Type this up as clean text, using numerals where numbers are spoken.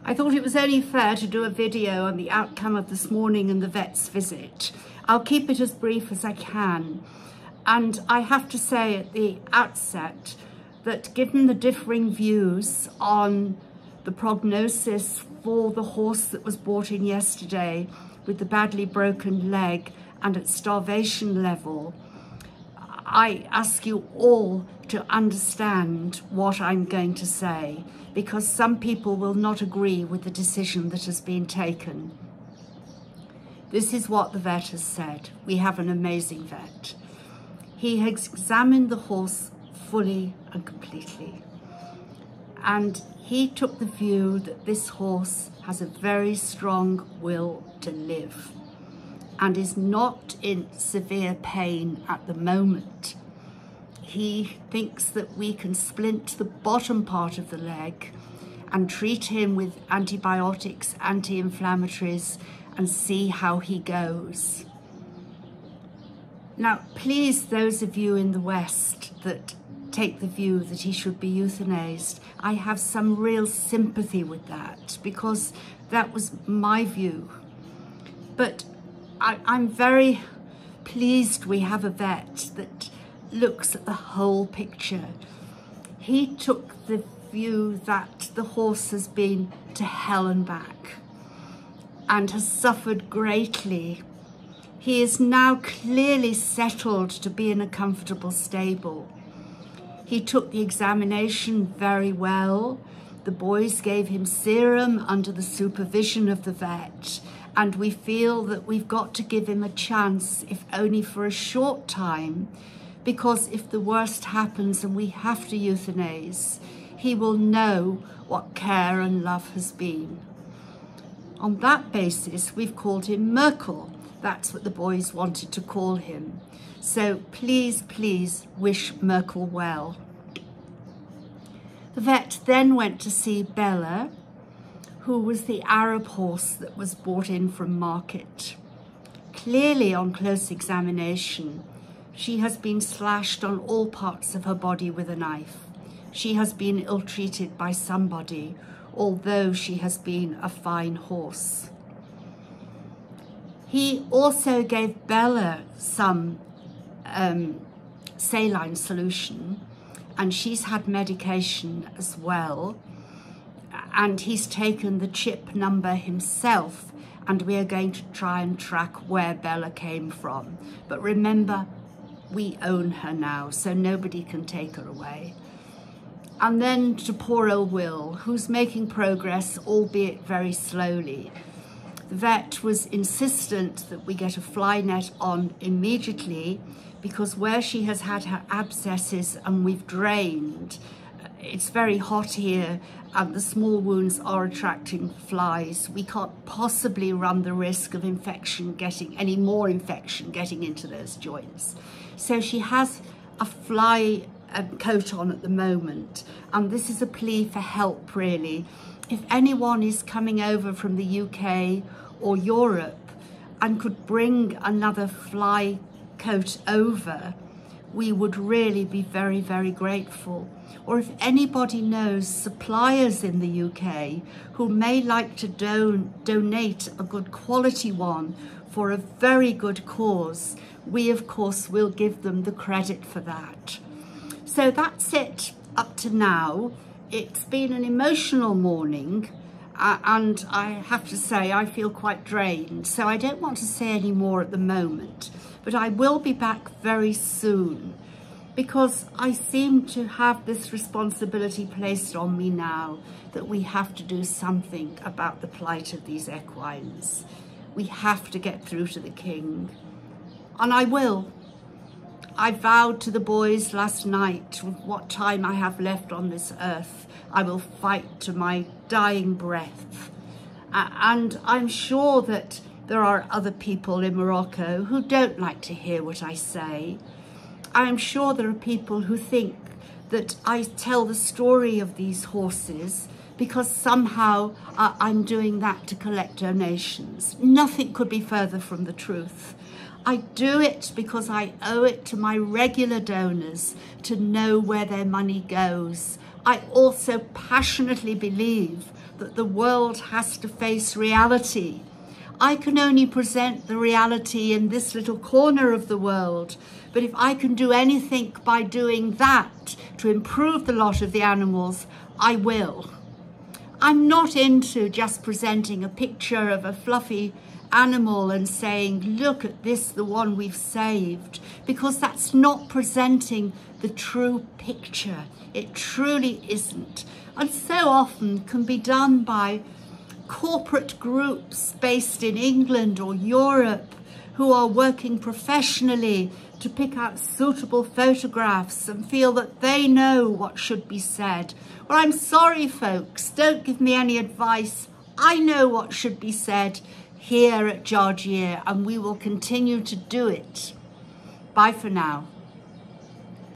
I thought it was only fair to do a video on the outcome of this morning and the vet's visit. I'll keep it as brief as I can. And I have to say at the outset that given the differing views on the prognosis for the horse that was brought in yesterday with the badly broken leg and at starvation level, I ask you all to understand what I'm going to say, because some people will not agree with the decision that has been taken. This is what the vet has said. We have an amazing vet. He has examined the horse fully and completely. And he took the view that this horse has a very strong will to live and is not in severe pain at the moment. He thinks that we can splint the bottom part of the leg and treat him with antibiotics, anti-inflammatories, and see how he goes. Now, please, those of you in the West that take the view that he should be euthanized, I have some real sympathy with that, because that was my view. But I'm very pleased we have a vet that looks at the whole picture. He took the view that the horse has been to hell and back and has suffered greatly. He is now clearly settled to be in a comfortable stable. He took the examination very well. The boys gave him serum under the supervision of the vet, and we feel that we've got to give him a chance, if only for a short time, because if the worst happens and we have to euthanize, he will know what care and love has been. On that basis, we've called him Merkel. That's what the boys wanted to call him. So please, please wish Merkel well. The vet then went to see Bella, who was the Arab horse that was brought in from market. Clearly, on close examination, she has been slashed on all parts of her body with a knife. She has been ill-treated by somebody, although she has been a fine horse. He also gave Bella some saline solution, and she's had medication as well. And he's taken the chip number himself, and we are going to try and track where Bella came from. But remember, we own her now, so nobody can take her away. And then to poor old Will, who's making progress, albeit very slowly. The vet was insistent that we get a fly net on immediately, because where she has had her abscesses and we've drained, it's very hot here and the small wounds are attracting flies. We can't possibly run the risk of any more infection getting into those joints. So she has a fly coat on at the moment, and this is a plea for help, really. If anyone is coming over from the UK or Europe and could bring another fly coat over, we would really be very, very grateful. Or if anybody knows suppliers in the UK who may like to donate a good quality one for a very good cause, we of course will give them the credit for that. So that's it up to now. It's been an emotional morning, and I have to say I feel quite drained, so I don't want to say any more at the moment, but I will be back very soon, because I seem to have this responsibility placed on me now that we have to do something about the plight of these equines. We have to get through to the king, and I will. I vowed to the boys last night, what time I have left on this earth, I will fight to my dying breath. And I'm sure that there are other people in Morocco who don't like to hear what I say. I'm sure there are people who think that I tell the story of these horses because somehow I'm doing that to collect donations. Nothing could be further from the truth. I do it because I owe it to my regular donors to know where their money goes. I also passionately believe that the world has to face reality. I can only present the reality in this little corner of the world, but if I can do anything by doing that to improve the lot of the animals, I will. I'm not into just presenting a picture of a fluffy animal and saying, look at this, the one we've saved, because that's not presenting the true picture. It truly isn't. And so often can be done by corporate groups based in England or Europe who are working professionally to pick out suitable photographs and feel that they know what should be said. Well, I'm sorry, folks, don't give me any advice. I know what should be said here at Georgia, and we will continue to do it. Bye for now.